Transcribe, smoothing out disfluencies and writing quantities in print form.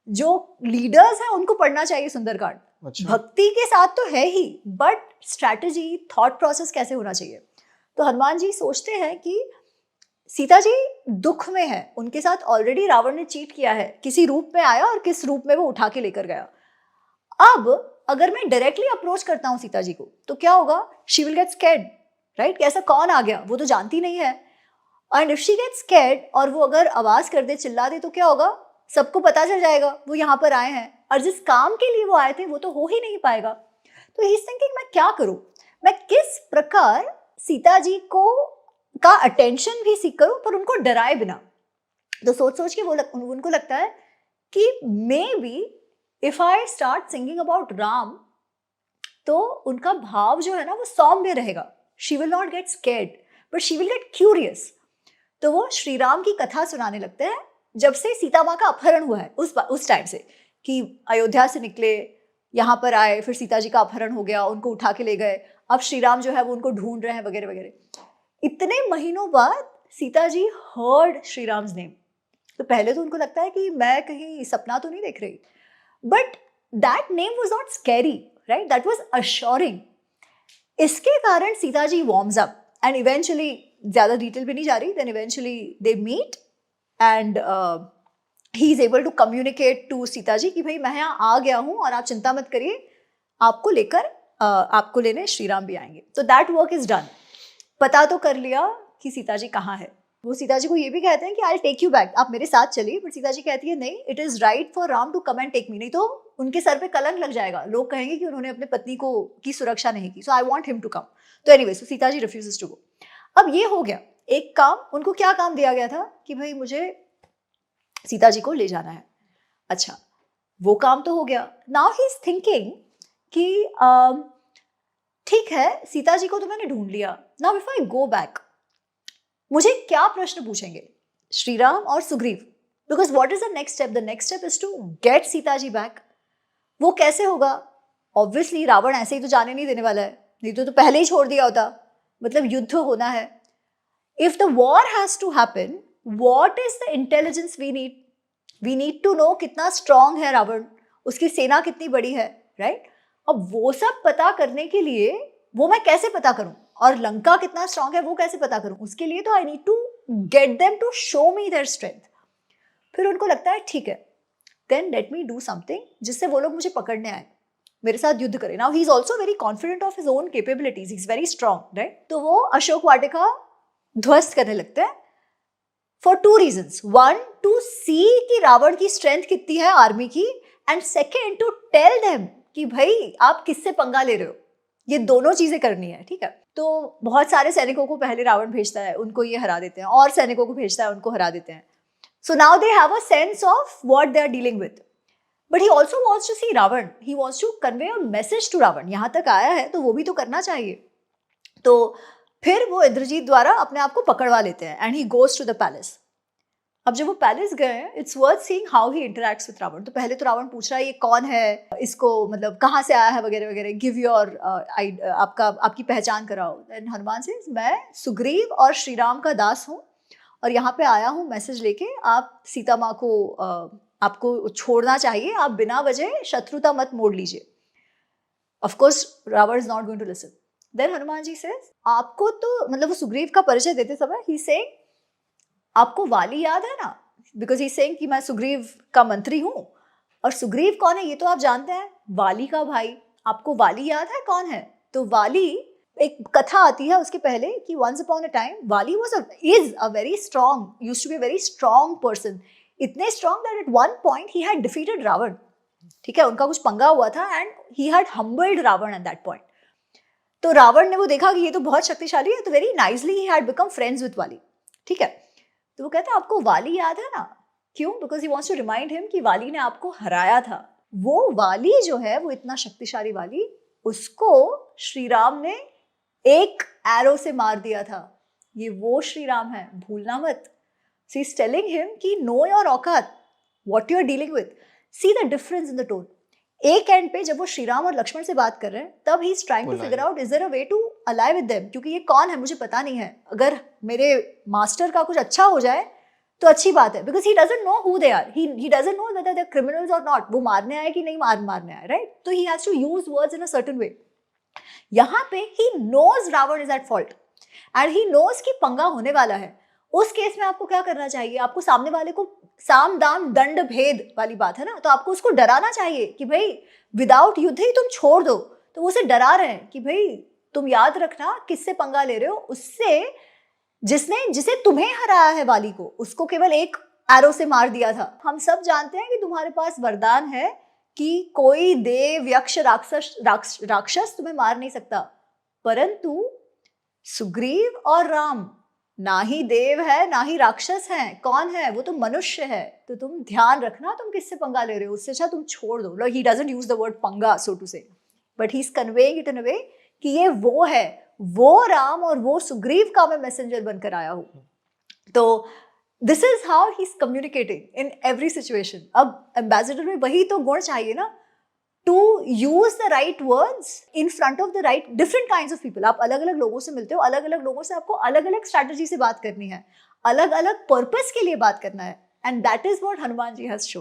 जो लीडर्स हैं उनको पढ़ना चाहिए सुंदरकांड। अच्छा। भक्ति के साथ तो है ही, बट स्ट्रैटेजी, थॉट प्रोसेस कैसे होना चाहिए। तो हनुमान जी सोचते हैं कि सीता जी दुख में है, उनके साथ ऑलरेडी रावण ने चीट किया है, किसी रूप में आया और किस रूप में वो उठा के लेकर गया। अब अगर मैं डायरेक्टली अप्रोच करता हूँ सीता जी को तो क्या होगा, she will get scared, right, कि ऐसा कौन आ गया, वो तो जानती नहीं है। And if she get scared और वो अगर आवाज कर दे, चिल्ला दे, तो क्या होगा, सबको पता चल जाएगा वो यहाँ पर आए हैं, और जिस काम के लिए वो आए थे वो तो हो ही नहीं पाएगा। तो ही इज थिंकिंग मैं क्या करूं, मैं किस प्रकार सीता जी को का अटेंशन भी सीख करूं पर उनको डराए बिना। तो सोच सोच के उनको लगता है कि may be if I start singing about Ram तो उनका भाव जो है ना वो सौम्य रहेगा, she will not get scared but she will get curious. तो वो श्री राम की कथा सुनाने लगते हैं, जब से सीता माँ का अपहरण हुआ है उस टाइम से, कि अयोध्या से निकले, यहाँ पर आए, फिर सीता जी का अपहरण हो गया, उनको उठा के ले गए, अब श्री राम जो है वो उनको ढूंढ रहे हैं वगैरह वगैरह। इतने महीनों बाद सीता जी हर्ड श्री राम्स नेम। तो पहले तो उनको लगता है कि मैं कहीं सपना तो नहीं देख रही, but that name was not scary, right, that was assuring. इसके कारण Sita ji warms up and eventually, ज्यादा डिटेल भी नहीं जा रही, then eventually they meet and he is able to communicate to Sita ji कि भाई मैं यहाँ आ गया हूँ और आप चिंता मत करिए, आपको लेकर आपको लेने श्री राम भी आएंगे। तो दैट वर्क इज डन। पता तो कर लिया कि सीता जी कहाँ है। वो सीता जी को ये भी कहते हैं कि आई टेक यू बैक, आप मेरे साथ चलिए, बट सीता जी कहती है नहीं, it is right for Ram to come and take me, नहीं तो उनके सर पे कलंक लग जाएगा, लोग कहेंगे कि उन्होंने अपने पत्नी को की सुरक्षा नहीं की, so I want him to come. तो anyway, so Sita ji refuses to go. अब ये हो गया एक काम, उनको क्या काम दिया गया था कि भाई मुझे सीता जी को ले जाना है। अच्छा, वो काम तो हो गया। नाउ ही इज थिंकिंग कि ठीक है, सीता जी को तो मैंने ढूंढ लिया, now if I go back मुझे क्या प्रश्न पूछेंगे श्री राम और Sugriva, because what is the next step, the next step is to get Sita ji back. वो कैसे होगा, ऑब्वियसली रावण ऐसे ही तो जाने नहीं देने वाला है, नहीं तो पहले ही छोड़ दिया होता, मतलब युद्ध होना है। If the war has to happen, what is the intelligence we need, we need to know कितना स्ट्रांग है रावण, उसकी सेना कितनी बड़ी है, राइट। अब वो सब पता करने के लिए वो मैं कैसे पता करूं, और लंका कितना स्ट्रांग है वो कैसे पता करूं, उसके लिए तो I need to get them to show me their strength. फिर उनको लगता है ठीक है, then let me do something जिससे वो लोग मुझे पकड़ने आए, मेरे साथ युद्ध करें। Now he is also very confident of his own capabilities, he is very strong, right. तो वो अशोक वाटिका ध्वस्त करने लगते हैं for two reasons, one to see कि रावण की स्ट्रेंथ कितनी है आर्मी की, and second to tell them कि भाई आप किससे पंगा ले रहे हो, ये दोनों चीजें करनी है, ठीक है। तो बहुत सारे सैनिकों को पहले रावण भेजता है, उनको ये हरा देते हैं, और सैनिकों को भेजता है, उनको हरा देते हैं। So now they have a sense of what they are dealing with, but he also wants to see Ravan, he wants to convey a message to Ravan, यहाँ तक आया है तो वो भी तो करना चाहिए। तो फिर वो इंद्रजीत द्वारा अपने आप को पकड़वा लेते हैं and he goes to the palace. अब जब वो पैलेस गए, it's worth seeing how he interacts with Ravan. तो पहले तो रावण पूछ रहा है ये कौन है, इसको मतलब कहाँ से आया है वगैरह वगैरह, गिव योर आपकी पहचान कराओ। देन हनुमान सेज मैं सुग्रीव और श्री राम का दास हूँ और यहाँ पे आया हूँ मैसेज लेके, आप सीता माँ को आपको छोड़ना चाहिए, आप बिना वजह शत्रुता मत मोड़ लीजिए। Of course Ravan is not going to listen. Then Hanuman ji says आपको तो मतलब वो सुग्रीव का परिचय देते समय ही सेइंग आपको वाली याद है ना, बिकॉज ही सेइंग कि मैं सुग्रीव का मंत्री हूँ, और सुग्रीव कौन है ये तो आप जानते हैं, वाली का भाई। आपको वाली याद है कौन है? तो वाली, एक कथा आती है उसके पहले कि once upon a time Vali is a very strong, used to be a very strong person, इतने strong that at one point he had defeated Ravana, ठीक है, उनका कुछ पंगा हुआ था and he had humbled Ravana at that point. तो रावण ने वो देखा कि ये तो बहुत शक्तिशाली है, तो very nicely he had become friends with वाली, ठीक है। तो वो कहता है आपको वाली याद है ना, क्यों? Because he wants to remind him कि वाली ने आपको हराया था। वो वाली जो है, वो इतना शक्तिशाली वाली, उसको श्री राम ने एक एरो से मार दिया था, ये वो श्री राम है, भूलना मत। So he's telling him कि know your औकात, what you are dealing with. See the difference in the tone. एक एंड पे जब वो श्री राम और लक्ष्मण से बात कर रहे हैं, तब ही is trying to figure out is there a way to ally with them, क्योंकि ये कौन है मुझे पता नहीं है, अगर मेरे मास्टर का कुछ अच्छा हो जाए तो अच्छी बात है, because he doesn't know who they are, he doesn't know whether they are criminals और नॉट, वो मारने आए कि नहीं मारने आए, राइट? तो he has to use words in a certain way. यहाँ पे he knows Ravan is at fault and he knows कि पंगा होने वाला है. उस केस में आपको क्या करना चाहिए? आपको सामने वाले को साम दाम दंड भेद वाली बात है ना, तो आपको उसको डराना चाहिए कि भाई विदाउट युद्ध ही तुम छोड़ दो. तो वो उसे डरा रहे हैं कि भाई तुम याद रखना किससे पंगा ले रहे हो, उससे जिसे तुम्हें हराया है वाली को, उसको केवल एक एरो से मार दिया था. हम सब जानते हैं कि तुम्हारे पास वरदान है कि कोई देव यक्ष राक्षस तुम्हें मार नहीं सकता, परंतु सुग्रीव और राम ना ही देव है ना ही राक्षस हैं. कौन है? वो तो मनुष्य है. तो तुम ध्यान रखना तुम किससे पंगा ले रहे हो, उससे अच्छा तुम छोड़ दो. He doesn't use the word पंगा so to say, but he is conveying it in a way कि ये वो है, वो राम और वो सुग्रीव का मैं मैसेंजर बनकर आया हूं. तो this is how he is communicating in every situation. अब एम्बेसडर में वही तो गुण चाहिए ना, to use the right words in front of the right different kinds of people. आप अलग अलग लोगों से मिलते हो, अलग अलग लोगों से आपको अलग अलग स्ट्रैटेजी से बात करनी है, अलग अलग पर्पस के लिए बात करना है, and that is what Hanuman ji has shown.